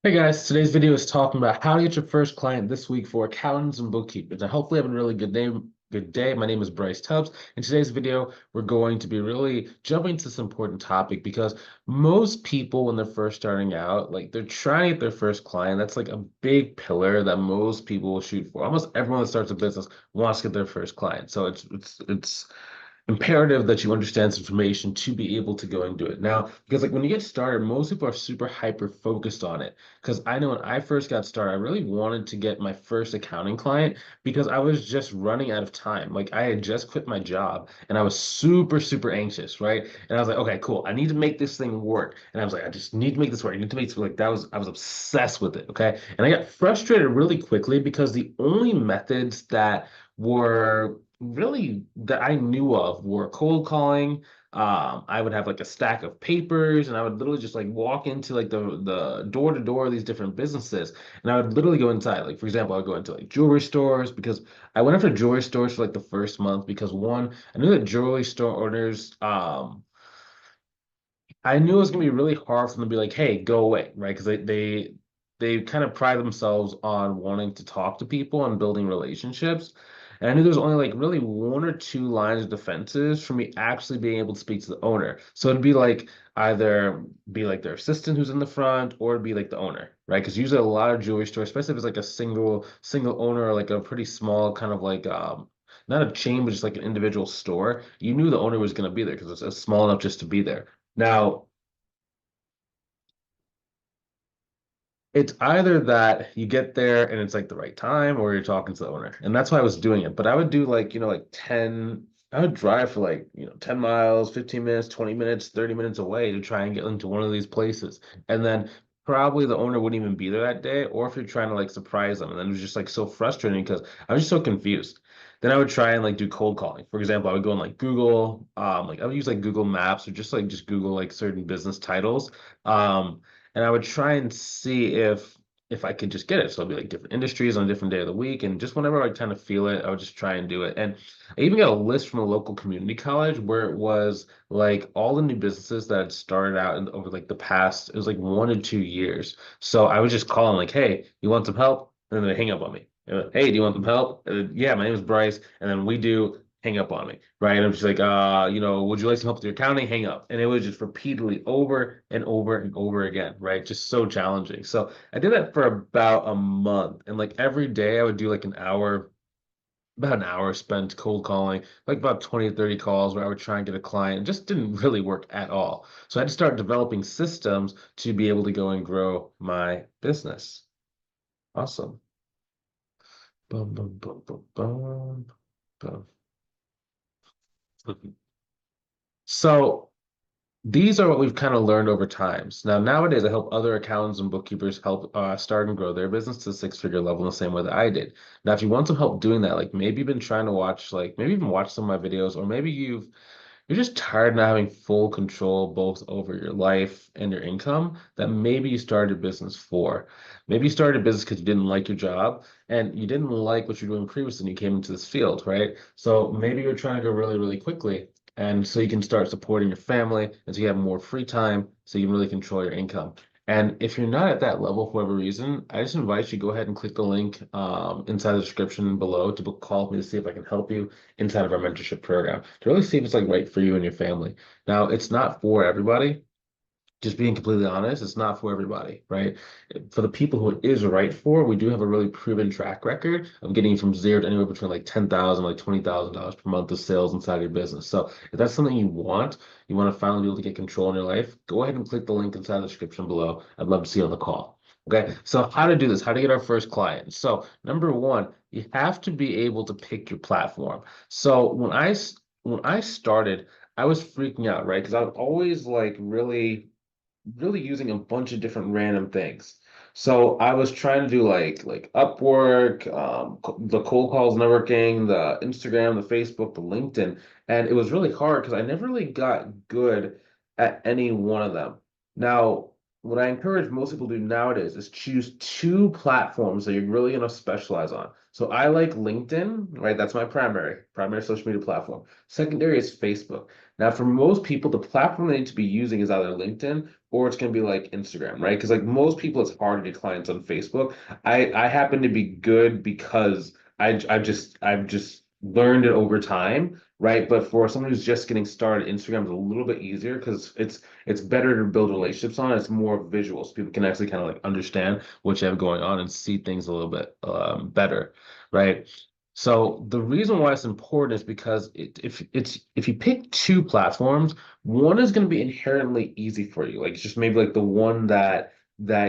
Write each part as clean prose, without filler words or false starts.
Hey guys, today's video is talking about how to get your first client this week for accountants and bookkeepers. And hopefully having a really good day. My name is Bryce Tubbs. In today's video, we're going to be really jumping to this important topic because most people when they're first starting out, like they're trying to get their first client. That's like a big pillar that most people will shoot for. Almost everyone that starts a business wants to get their first client. So it's imperative that you understand this information to be able to go and do it. Now, because like when you get started, most people are super hyper focused on it. Because I know when I first got started, I really wanted to get my first accounting client because I was just running out of time. Like I had just quit my job and I was super anxious, right? And I was like, okay, cool. I need to make this thing work. And I was like, I just need to make this work. I need to make this work. Like I was obsessed with it. Okay. And I got frustrated really quickly because the only methods that were really that I knew of were cold calling. I would have like a stack of papers, and I would literally just like walk into like the door to door of these different businesses, and I would literally go inside. Like for example, I would go into like jewelry stores because I went after jewelry stores for like the first month because one, I knew that jewelry store owners, I knew it was gonna be really hard for them to be like, "Hey, go away," right? Because they kind of pride themselves on wanting to talk to people and building relationships. And I knew there was only like really one or two lines of defenses for me actually being able to speak to the owner. So it'd be like either be like their assistant who's in the front, or it'd be like the owner, right? Because usually a lot of jewelry stores, especially if it's like a single owner or like a pretty small kind of like not a chain, but just like an individual store, you knew the owner was going to be there because it's small enough just to be there. Now, it's either that you get there and it's like the right time or you're talking to the owner. And that's why I was doing it. But I would do like, like 10, I would drive for like, 10 miles, 15 minutes, 20 minutes, 30 minutes away to try and get into one of these places. And then probably the owner wouldn't even be there that day, or if you're trying to like surprise them. And then it was just like so frustrating because I was just so confused. Then I would try and like do cold calling. For example, I would go on like Google, like I would use like Google Maps or just Google like certain business titles. And I would try and see if I could just get it. So it'd be like different industries on a different day of the week, and just whenever I kind of feel it, I would just try and do it. And I even got a list from a local community college where it was like all the new businesses that had started out over like the past, it was like 1 to 2 years. So I was just calling like, "Hey, you want some help?" And then they hang up on me. Hey, do you want some help? Yeah, my name is Bryce, and then we do hang up on me, right? And I'm just like, would you like some help with your accounting? Hang up. And it was just repeatedly over and over and over again, right? Just so challenging. So I did that for about a month. And like every day I would do like about an hour spent cold calling, like about 20 to 30 calls where I would try and get a client. It just didn't really work at all. So I had to start developing systems to be able to go and grow my business. Awesome. Boom, boom, boom, boom, boom, boom. So these are what we've kind of learned over times. Now, nowadays, I help other accountants and bookkeepers help start and grow their business to six-figure level in the same way that I did. Now, if you want some help doing that, like maybe you've been trying to watch, like maybe even watch some of my videos, or maybe you're just tired of not having full control both over your life and your income, that maybe you started a business for. Maybe you started a business because you didn't like your job and you didn't like what you're doing previously and you came into this field, right? So maybe you're trying to go really quickly. And so you can start supporting your family and so you have more free time so you can really control your income. And if you're not at that level for whatever reason, I just invite you to go ahead and click the link inside the description below to book a call with me to see if I can help you inside of our mentorship program to really see if it's like right for you and your family. Now, it's not for everybody. Just being completely honest, it's not for everybody, right? For the people who it is right for, we do have a really proven track record of getting from zero to anywhere between like 10,000, like $20,000 per month of sales inside your business. So if that's something you want to finally be able to get control in your life, go ahead and click the link inside the description below. I'd love to see you on the call. Okay, so how to do this, how to get our first client. So number one, you have to be able to pick your platform. So when I started, I was freaking out, right? Because I was always like really using a bunch of different random things. So I was trying to do like Upwork, the cold calls networking, the Instagram, the Facebook, the LinkedIn, and it was really hard because I never really got good at any one of them. Now, what I encourage most people to do nowadays is choose two platforms that you're really going to specialize on. So I like LinkedIn, right? That's my primary social media platform. Secondary is Facebook. Now, for most people, the platform they need to be using is either LinkedIn or it's going to be like Instagram, right? Because like most people, it's hard to get clients on Facebook. I happen to be good because I've just learned it over time, right? But for someone who's just getting started, Instagram is a little bit easier because it's better to build relationships on. It's more visual, so people can actually kind of like understand what you have going on and see things a little bit better, right? So the reason why it's important is because if you pick two platforms, one is going to be inherently easy for you. Like it's just maybe like the one that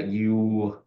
you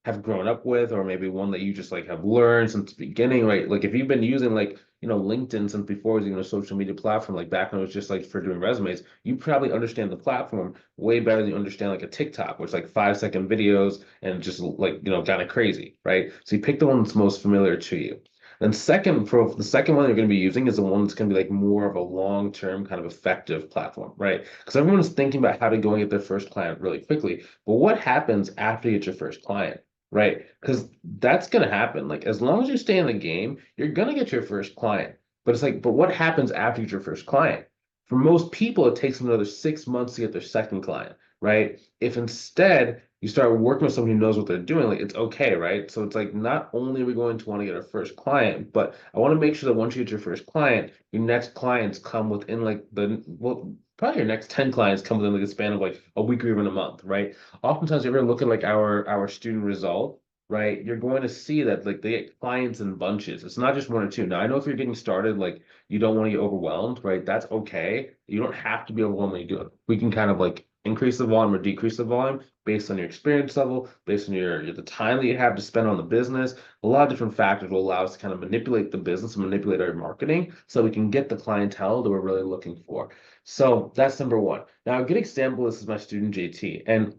have grown up with, or maybe one that you just like have learned since the beginning, right? Like if you've been using like, LinkedIn since before it was even a social media platform, like back when it was just like for doing resumes, you probably understand the platform way better than you understand like a TikTok, which like 5 second videos and just like, kind of crazy, right? So you pick the one that's most familiar to you. Then for the second one you're going to be using is the one that's going to be like more of a long-term kind of effective platform, right? Because everyone's thinking about how to go and get their first client really quickly. But what happens after you get your first client? Right. Because that's going to happen. Like, as long as you stay in the game, you're going to get your first client. But it's like, but what happens after you get your first client? For most people, it takes them another 6 months to get their second client, right? If instead you start working with someone who knows what they're doing, like, it's okay, right? So it's like, not only are we going to want to get our first client, but I want to make sure that once you get your first client, your next clients come within like well, probably your next 10 clients come within like a span of like a week or even a month, right? Oftentimes you ever look at like our student result, right? You're going to see that like they get clients in bunches. It's not just one or two. Now I know if you're getting started, like you don't want to get overwhelmed, right? That's okay. You don't have to be overwhelmed when you do it. We can kind of like increase the volume or decrease the volume based on your experience level, based on the time that you have to spend on the business. A lot of different factors will allow us to kind of manipulate the business and manipulate our marketing so we can get the clientele that we're really looking for. So that's number one. Now, a good example, this is my student JT. And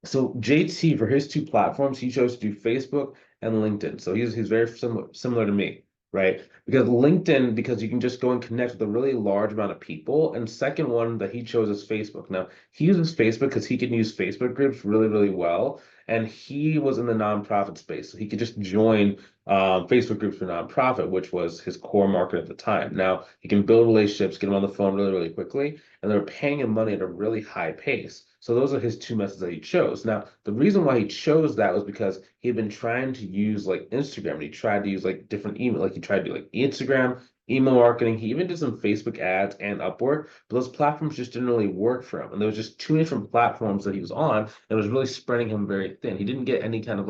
so JT, for his two platforms, he chose to do Facebook and LinkedIn. So he's very similar to me, right? Because LinkedIn, because you can just go and connect with a really large amount of people. And second one that he chose is Facebook. Now he uses Facebook because he can use Facebook groups really, really well. And he was in the nonprofit space, so he could just join Facebook groups for nonprofit, which was his core market at the time. Now he can build relationships, get them on the phone really, really quickly, and they're paying him money at a really high pace. So those are his two methods that he chose. Now, the reason why he chose that was because he had been trying to use like Instagram, and he tried to use like different email, like he tried to do like Instagram, email marketing. He even did some Facebook ads and Upwork, but those platforms just didn't really work for him. And there was just two different platforms that he was on, and it was really spreading him very thin. He didn't get any kind of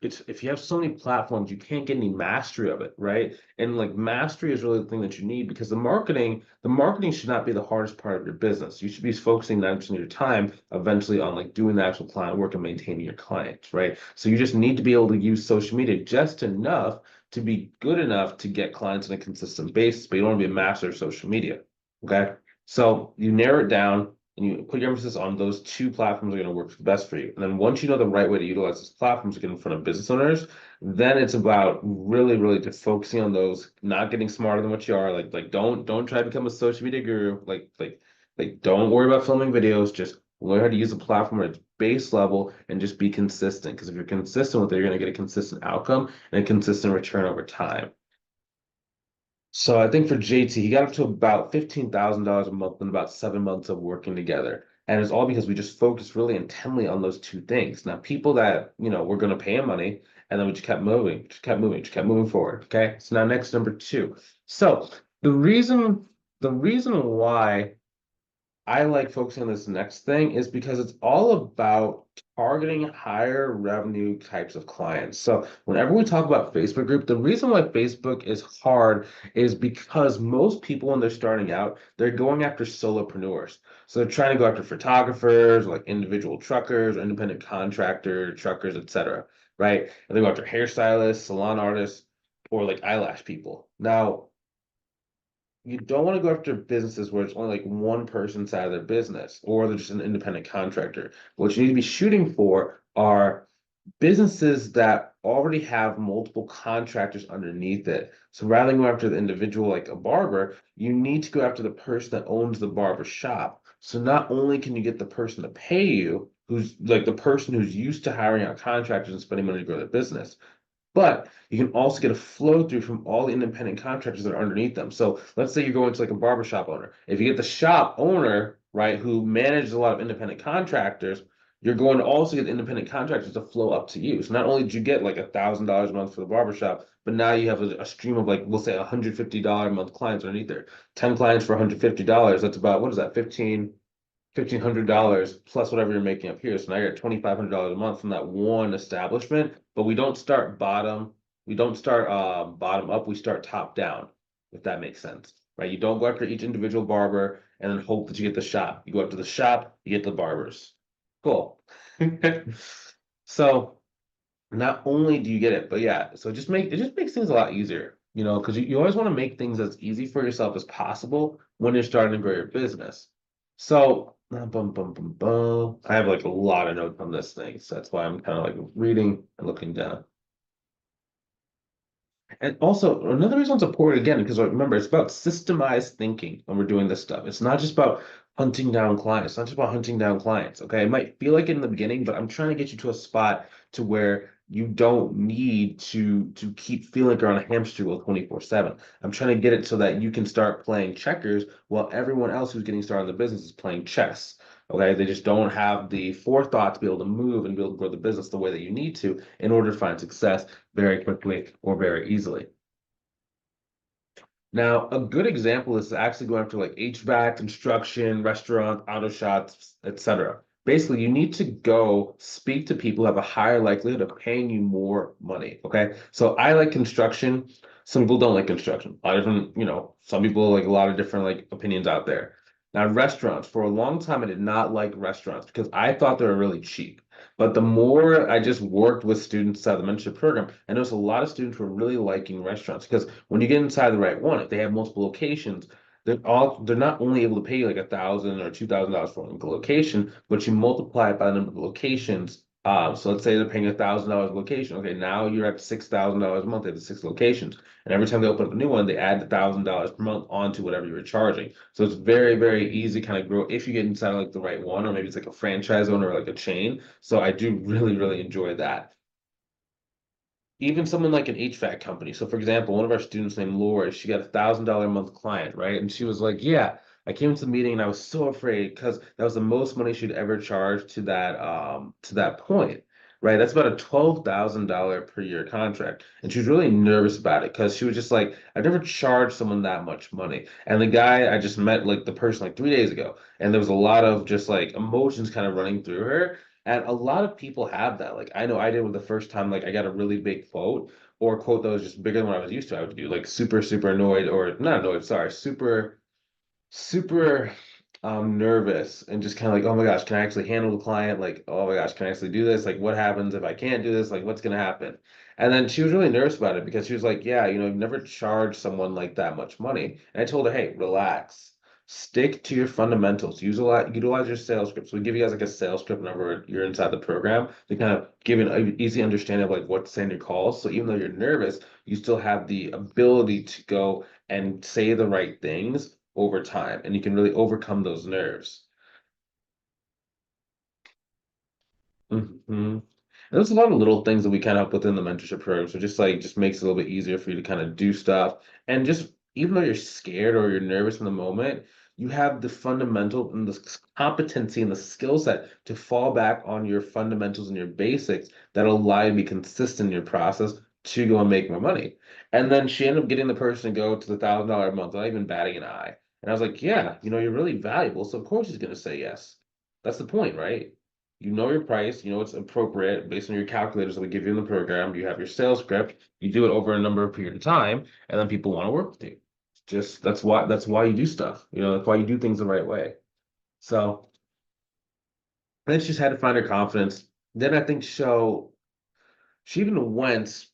it's if you have so many platforms, you can't get any mastery of it, right? And like mastery is really the thing that you need because the marketing should not be the hardest part of your business. You should be focusing 90% of your time eventually on like doing the actual client work and maintaining your clients, right? So you just need to be able to use social media just enough to be good enough to get clients on a consistent basis, but you don't want to be a master of social media. Okay. So you narrow it down and you put your emphasis on those two platforms that are going to work best for you. And then once you know the right way to utilize those platforms to get in front of business owners, then it's about really, really just focusing on those, not getting smarter than what you are. Like don't try to become a social media guru. Like don't worry about filming videos. Just learn how to use the platform at its base level and just be consistent. Because if you're consistent with it, you're going to get a consistent outcome and a consistent return over time. So I think for JT, he got up to about $15,000 a month in about 7 months of working together. And it's all because we just focused really intently on those two things. Now, people that, were going to pay him money, and then we just kept moving, just kept moving forward. Okay. So now next number two. So the reason, the reason why I like focusing on this next thing is because it's all about targeting higher revenue types of clients. So whenever we talk about Facebook group, the reason why Facebook is hard is because most people when they're starting out, they're going after solopreneurs. So they're trying to go after photographers, like individual truckers, or independent contractor truckers, etc. Right? And they go after hairstylists, salon artists, or like eyelash people. Now, you don't want to go after businesses where it's only like one person side of their business or they're just an independent contractor. What you need to be shooting for are businesses that already have multiple contractors underneath it. So rather than go after the individual like a barber, you need to go after the person that owns the barber shop. So not only can you get the person to pay you, who's like the person who's used to hiring out contractors and spending money to grow their business, but you can also get a flow through from all the independent contractors that are underneath them. So let's say you're going to like a barbershop owner. If you get the shop owner, right, who manages a lot of independent contractors, you're going to also get independent contractors to flow up to you. So not only did you get like $1,000 a month for the barbershop, but now you have a stream of like, we'll say $150 a month clients underneath there. 10 clients for $150. That's about, what is that, 1,500 plus whatever you're making up here. So now you're at $2,500 a month from that one establishment. But we don't start bottom. We don't start bottom up. We start top down, if that makes sense, right? You don't go after each individual barber and then hope that you get the shop. You go after the shop, you get the barbers. Cool. So not only do you get it, but yeah, so it just makes things a lot easier, because you always want to make things as easy for yourself as possible when you're starting to grow your business. So, bum, bum, bum, bum. I have like a lot of notes on this thing, so that's why I'm kind of like reading and looking down. And also, another reason it's important again, because remember, it's about systemized thinking when we're doing this stuff. It's not just about hunting down clients. It's not just about hunting down clients. Okay. It might feel like it in the beginning, but I'm trying to get you to a spot to where you don't need to keep feeling like you're on a hamster wheel 24/7. I'm trying to get it so that you can start playing checkers while everyone else who's getting started in the business is playing chess. Okay. They just don't have the forethought to be able to move and be able to grow the business the way that you need to in order to find success very quickly or very easily. Now, a good example is actually going after like HVAC, construction, restaurant, auto shops, etc. Basically, you need to go speak to people who have a higher likelihood of paying you more money. Okay. So I like construction. Some people don't like construction. A lot of different, some people like a lot of different like opinions out there. Now, restaurants, for a long time, I did not like restaurants because I thought they were really cheap. But the more I just worked with students out of the mentorship program, I noticed a lot of students were really liking restaurants because when you get inside the right one, if they have multiple locations, they're not only able to pay you like $1,000 or $2,000 for a location, but you multiply it by the number of locations. So let's say they're paying $1,000 a location. Okay, now you're at $6,000 a month. They have the six locations, and every time they open up a new one, they add $1,000 per month onto whatever you were charging. So it's very, very easy to kind of grow if you get inside like the right one, or maybe it's like a franchise owner or like a chain. So I do really, really enjoy that. Even someone like an HVAC company. So, for example, one of our students named Laura, she got $1,000 a month client, right? And she was like, "Yeah, I came to the meeting and I was so afraid because that was the most money she'd ever charged to that point, right? That's about a $12,000 per year contract, and she was really nervous about it because she was just like, I've never charged someone that much money. And the guy I just met, like the person, like 3 days ago, and there was a lot of just like emotions kind of running through her. And a lot of people have that. Like I know I did with the first time, like I got a really big quote or a quote that was just bigger than what I was used to. I would do like super, super annoyed or not annoyed, sorry, super, super nervous and just kind of like, oh my gosh, can I actually handle the client? Like, oh my gosh, can I actually do this? Like, what happens if I can't do this? Like, what's gonna happen? And then she was really nervous about it because she was like, yeah, you've never charged someone like that much money. And I told her, hey, relax. Stick to your fundamentals. Utilize your sales scripts. We give you guys like a sales script whenever you're inside the program to kind of give you an easy understanding of like what to say in your calls. So even though you're nervous, you still have the ability to go and say the right things over time, and you can really overcome those nerves. Hmm. There's a lot of little things that we kind of help within the mentorship program. So just makes it a little bit easier for you to kind of do stuff. And just even though you're scared or you're nervous in the moment, you have the fundamental and the competency and the skill set to fall back on your fundamentals and your basics that allow you to be consistent in your process to go and make more money. And then she ended up getting the person to go to the $1,000 a month, not even batting an eye. And I was like, yeah, you're really valuable. So of course he's going to say yes. That's the point, right? You know your price, you know it's appropriate based on your calculators that we give you in the program. You have your sales script, you do it over a number of period of time, and then people want to work with you. Just that's why you do stuff. That's why you do things the right way. So then she just had to find her confidence. Then I think she even went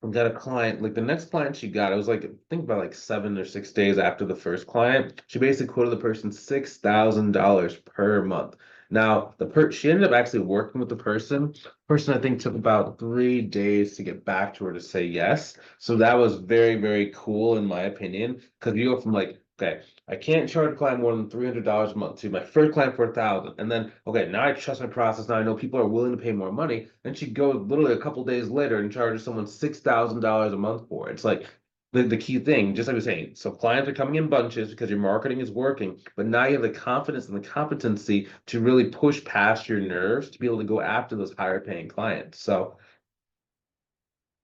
and got a client. Like the next client she got, it was like I think about like 7 or 6 days after the first client. She basically quoted the person $6,000 per month. Now, she ended up actually working with the person. Person I think took about 3 days to get back to her to say yes. So that was very, very cool in my opinion. Because you go from like, okay, I can't charge a client more than $300 a month to my first client for 1,000. And then, okay, now I trust my process. Now I know people are willing to pay more money. Then she goes literally a couple days later and charges someone $6,000 a month for it. It's like the key thing, just like I was saying, so clients are coming in bunches because your marketing is working, but now you have the confidence and the competency to really push past your nerves to be able to go after those higher paying clients. So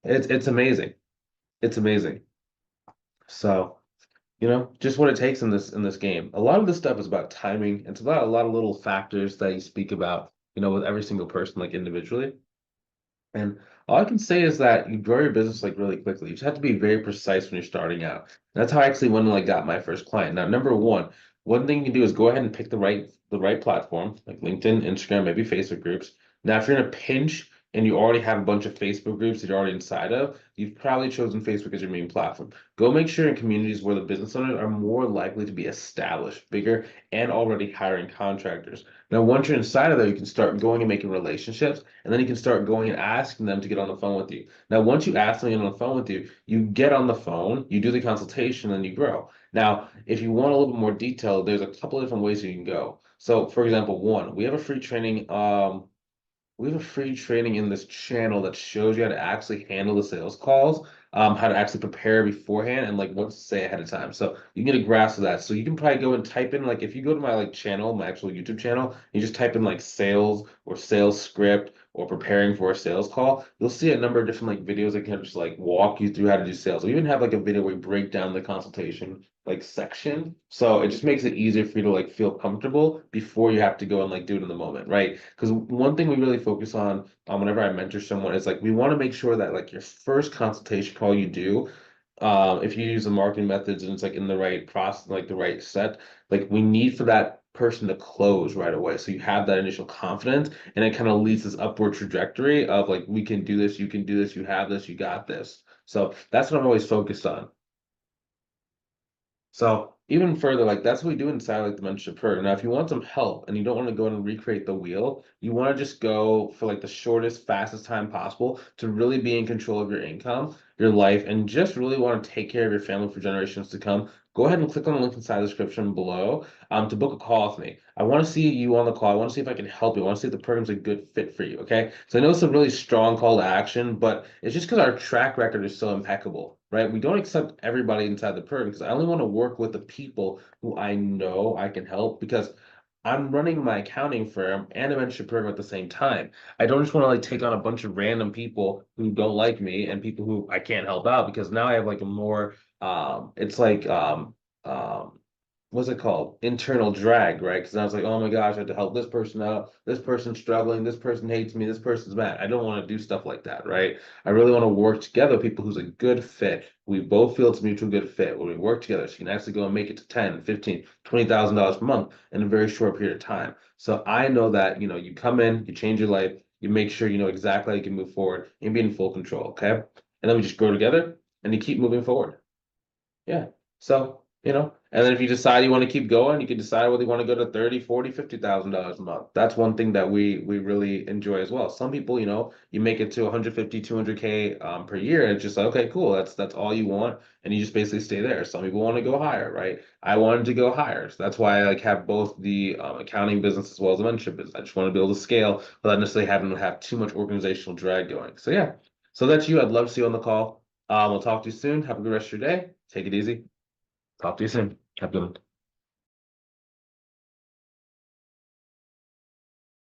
it's amazing. It's amazing. So, just what it takes in this game. A lot of this stuff is about timing. It's about a lot of little factors that you speak about, with every single person, like individually. And all I can say is that you grow your business like really quickly. You just have to be very precise when you're starting out. That's how I actually went and like got my first client. Now, number one thing you can do is go ahead and pick the right platform, like LinkedIn, Instagram, maybe Facebook groups. Now, if you're in a pinch and you already have a bunch of Facebook groups that you're already inside of, you've probably chosen Facebook as your main platform. Go make sure in communities where the business owners are more likely to be established, bigger, and already hiring contractors. Now, once you're inside of there, you can start going and making relationships, and then you can start going and asking them to get on the phone with you. Now, once you ask them to get on the phone with you, you get on the phone, you do the consultation, and you grow. Now, if you want a little bit more detail, there's a couple of different ways you can go. So, for example, one, we have a free training in this channel that shows you how to actually handle the sales calls, how to actually prepare beforehand and like what to say ahead of time. So you can get a grasp of that. So you can probably go and type in like if you go to my like channel, my actual YouTube channel, you just type in like sales or sales script or preparing for a sales call, you'll see a number of different like videos that can just like walk you through how to do sales. We even have like a video where we break down the consultation like section. So it just makes it easier for you to like feel comfortable before you have to go and like do it in the moment, right? Because one thing we really focus on whenever I mentor someone is like we want to make sure that like your first consultation call you do, if you use the marketing methods and it's like in the right process, like the right set, like we need for that person to close right away. So you have that initial confidence and it kind of leads this upward trajectory of like we can do this, you can do this, you have this, you got this. So that's what I'm always focused on. So even further, like that's what we do inside like the mentorship program. Now, if you want some help and you don't want to go and recreate the wheel, you want to just go for like the shortest, fastest time possible to really be in control of your income, your life, and just really want to take care of your family for generations to come. Go ahead and click on the link inside the description below to book a call with me. I want to see you on the call. I want to see if I can help you. I want to see if the program's a good fit for you. Okay. So I know it's a really strong call to action, but it's just because our track record is so impeccable, right? We don't accept everybody inside the program because I only want to work with the people who I know I can help because I'm running my accounting firm and a mentorship program at the same time. I don't just want to like take on a bunch of random people who don't like me and people who I can't help out because now I have like a more it's like um what's it called? Internal drag, right? Because I was like, oh my gosh, I have to help this person out. This person's struggling. This person hates me. This person's mad. I don't want to do stuff like that, right? I really want to work together with people who's a good fit. We both feel it's a mutual good fit. When we work together, so you can actually go and make it to 10, 15, $20,000 per month in a very short period of time. So I know that, you come in, you change your life, you make sure you know exactly how you can move forward and be in full control, okay? And then we just grow together and you keep moving forward. Yeah. So, and then if you decide you want to keep going, you can decide whether you want to go to 30, 40, $50,000 a month. That's one thing that we really enjoy as well. Some people, you make it to 150, 200K per year, and it's just like, okay, cool. That's all you want, and you just basically stay there. Some people want to go higher, right? I wanted to go higher. So that's why I like have both the accounting business as well as the mentorship business. I just want to be able to scale without necessarily having to have too much organizational drag going. So yeah. So that's you. I'd love to see you on the call. We'll talk to you soon. Have a good rest of your day. Take it easy. Talk to you soon. Have a good one.